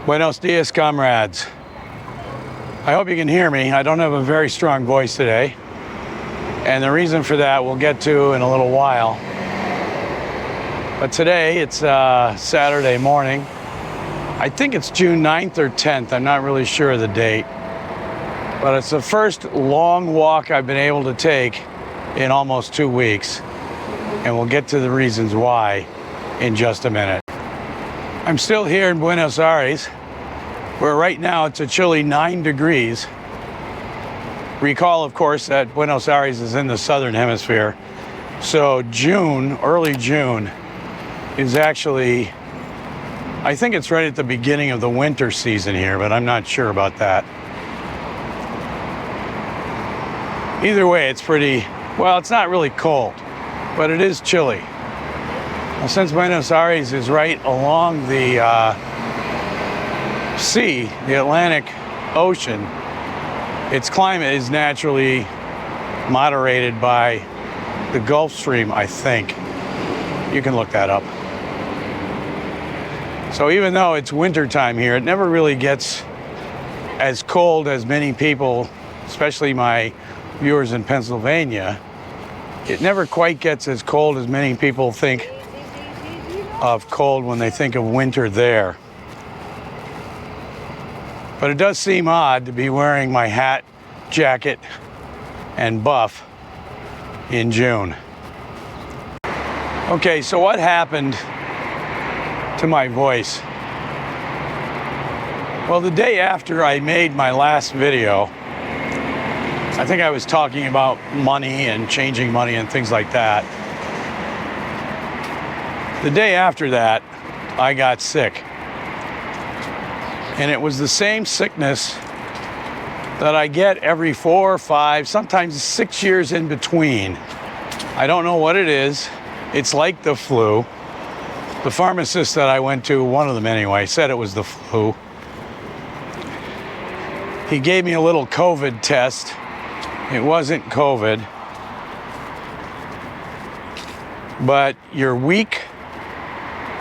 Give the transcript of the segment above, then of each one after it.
Buenos dias, comrades. I hope you can hear me. I don't have a very strong voice today. And the reason for that we'll get to in a little while. But today it's Saturday morning. I think it's June 9th or 10th. I'm not really sure of the date. But it's the first long walk I've been able to take in almost 2 weeks. And we'll get to the reasons why in just a minute. I'm still here in Buenos Aires, where right now it's a chilly 9 degrees. Recall, of course, that Buenos Aires is in the southern hemisphere. So June, early June, is actually, I think it's right at the beginning of the winter season here, but I'm not sure about that. Either way, it's pretty, well, it's not really cold, but it is chilly. Well, since Buenos Aires is right along the sea, the Atlantic Ocean, its climate is naturally moderated by the Gulf Stream, I think. You can look that up. So even though it's winter time here, it never really gets as cold as many people, especially my viewers in Pennsylvania, it never quite gets as cold as many people think of cold when they think of winter there. But it does seem odd to be wearing my hat, jacket, and buff in June. Okay, so what happened to my voice? Well, the day after I made my last video, I think I was talking about money and changing money and things like that. The day after that, I got sick. And it was the same sickness that I get every 4 or 5, sometimes 6 years in between. I don't know what it is. It's like the flu. The pharmacist that I went to, one of them anyway, said it was the flu. He gave me a little COVID test. It wasn't COVID. But you're weak.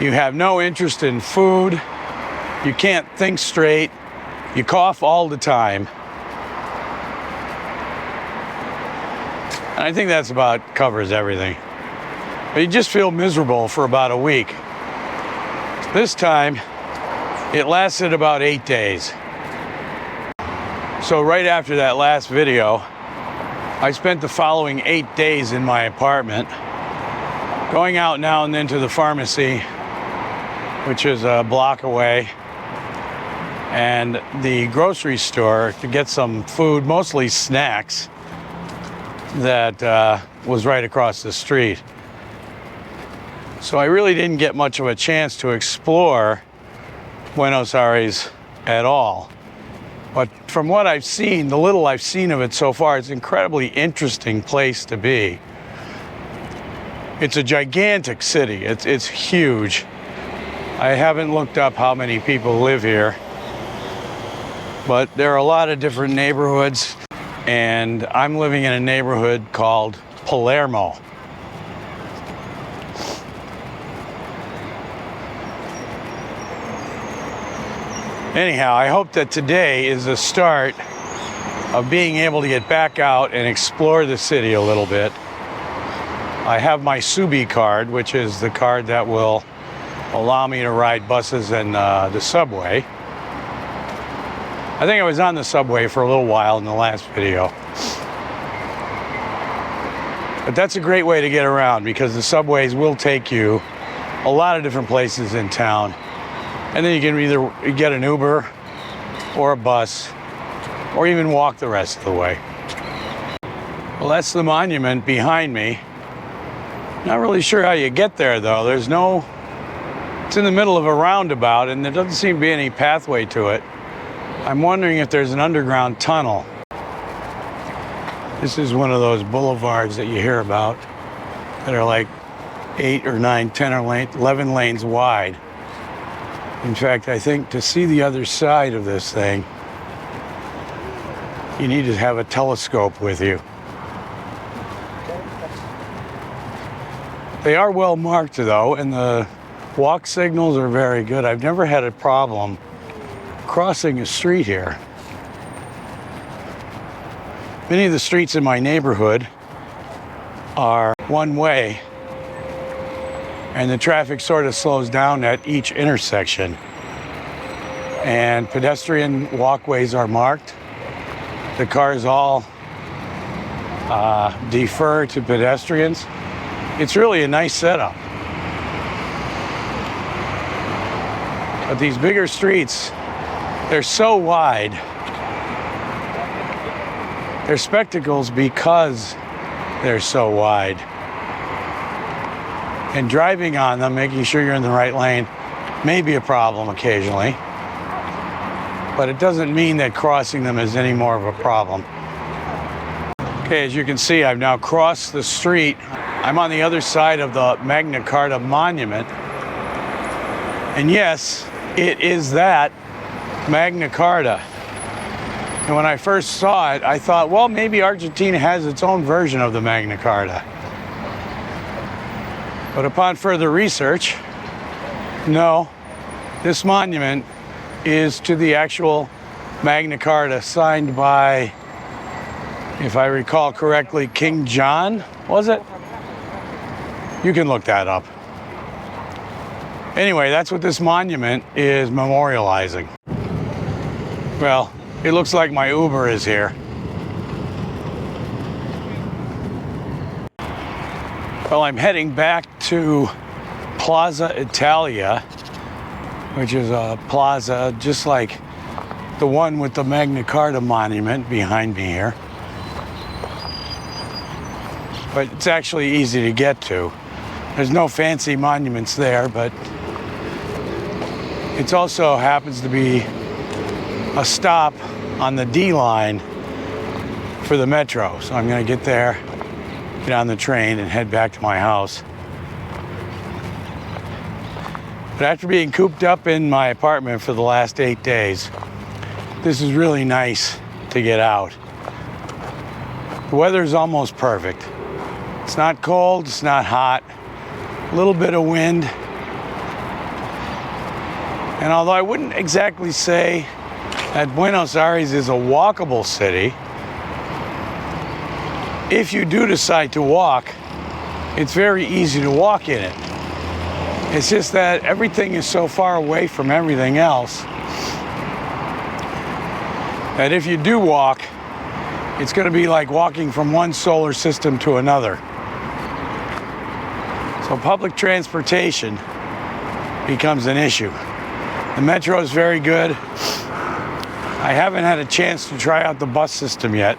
You have no interest in food. You can't think straight. You cough all the time. And I think that's about covers everything. But you just feel miserable for about a week. This time, it lasted about 8 days. So right after that last video, I spent the following 8 days in my apartment, going out now and then to the pharmacy, which is a block away, and the grocery store to get some food, mostly snacks, that was right across the street. So I really didn't get much of a chance to explore Buenos Aires at all. But from what I've seen, the little I've seen of it so far, it's an incredibly interesting place to be. It's a gigantic city. It's huge. I haven't looked up how many people live here, but there are a lot of different neighborhoods, and I'm living in a neighborhood called Palermo. Anyhow, I hope that today is the start of being able to get back out and explore the city a little bit. I have my subte card, which is the card that will allow me to ride buses and the subway. I think I was on the subway for a little while in the last video. But that's a great way to get around because the subways will take you a lot of different places in town. And then you can either get an Uber or a bus or even walk the rest of the way. Well, that's the monument behind me. Not really sure how you get there though. There's no, it's in the middle of a roundabout and there doesn't seem to be any pathway to it. I'm wondering if there's an underground tunnel. This is one of those boulevards that you hear about that are like 8 or 9, 10 or 11 lanes wide. In fact, I think to see the other side of this thing, you need to have a telescope with you. They are well marked though, and the walk signals are very good. I've never had a problem crossing a street here. Many of the streets in my neighborhood are one way, and the traffic sort of slows down at each intersection. And pedestrian walkways are marked. The cars all defer to pedestrians. It's really a nice setup. But these bigger streets, they're so wide. They're spectacles because they're so wide. And driving on them, making sure you're in the right lane, may be a problem occasionally. But it doesn't mean that crossing them is any more of a problem. Okay, as you can see, I've now crossed the street. I'm on the other side of the Magna Carta monument. And yes, it is that Magna Carta. And when I first saw it, I thought, well, maybe Argentina has its own version of the Magna Carta. But upon further research, no, this monument is to the actual Magna Carta signed by, if I recall correctly, King John, was it? You can look that up. Anyway, that's what this monument is memorializing. Well, it looks like my Uber is here. Well, I'm heading back to Plaza Italia, which is a plaza just like the one with the Magna Carta monument behind me here. But it's actually easy to get to. There's no fancy monuments there, but it also happens to be a stop on the D line for the metro. So I'm going to get there, get on the train, and head back to my house. But after being cooped up in my apartment for the last 8 days, this is really nice to get out. The weather is almost perfect. It's not cold, it's not hot, a little bit of wind. And although I wouldn't exactly say that Buenos Aires is a walkable city, if you do decide to walk, it's very easy to walk in it. It's just that everything is so far away from everything else that if you do walk, it's going to be like walking from one solar system to another. So public transportation becomes an issue. The metro is very good. I haven't had a chance to try out the bus system yet.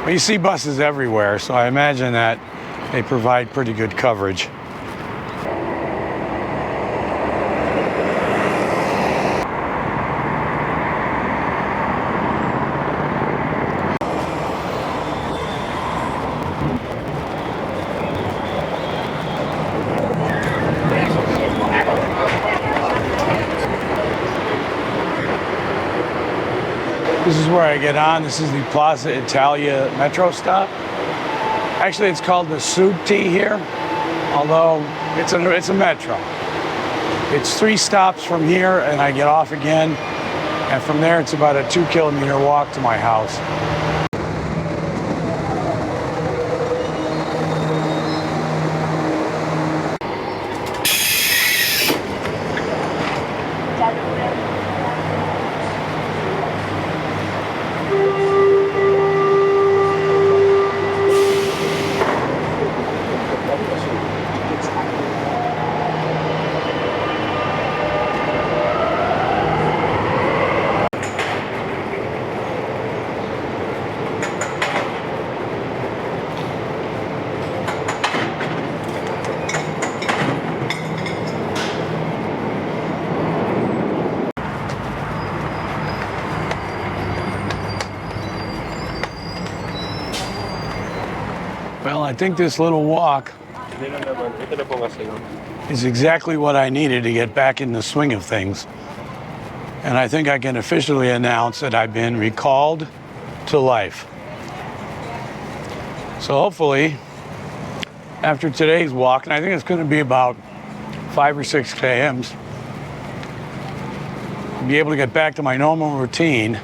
But you see buses everywhere, so I imagine that they provide pretty good coverage. This is where I get on. This is the Plaza Italia metro stop. Actually, it's called the subte here, although it's a metro. It's 3 stops from here, and I get off again. And from there, it's about a 2-kilometer walk to my house. Well, I think this little walk is exactly what I needed to get back in the swing of things. And I think I can officially announce that I've been recalled to life. So hopefully, after today's walk, and I think it's going to be about 5 or 6 kms, be able to get back to my normal routine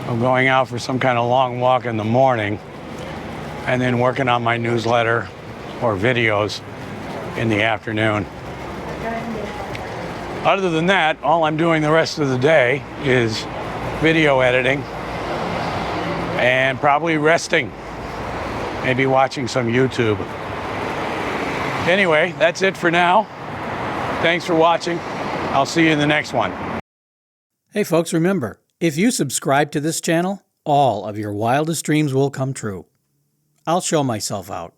of going out for some kind of long walk in the morning and then working on my newsletter or videos in the afternoon. Other than that, all I'm doing the rest of the day is video editing and probably resting, maybe watching some YouTube. Anyway, that's it for now. Thanks for watching. I'll see you in the next one. Hey folks, remember, if you subscribe to this channel, all of your wildest dreams will come true. I'll show myself out.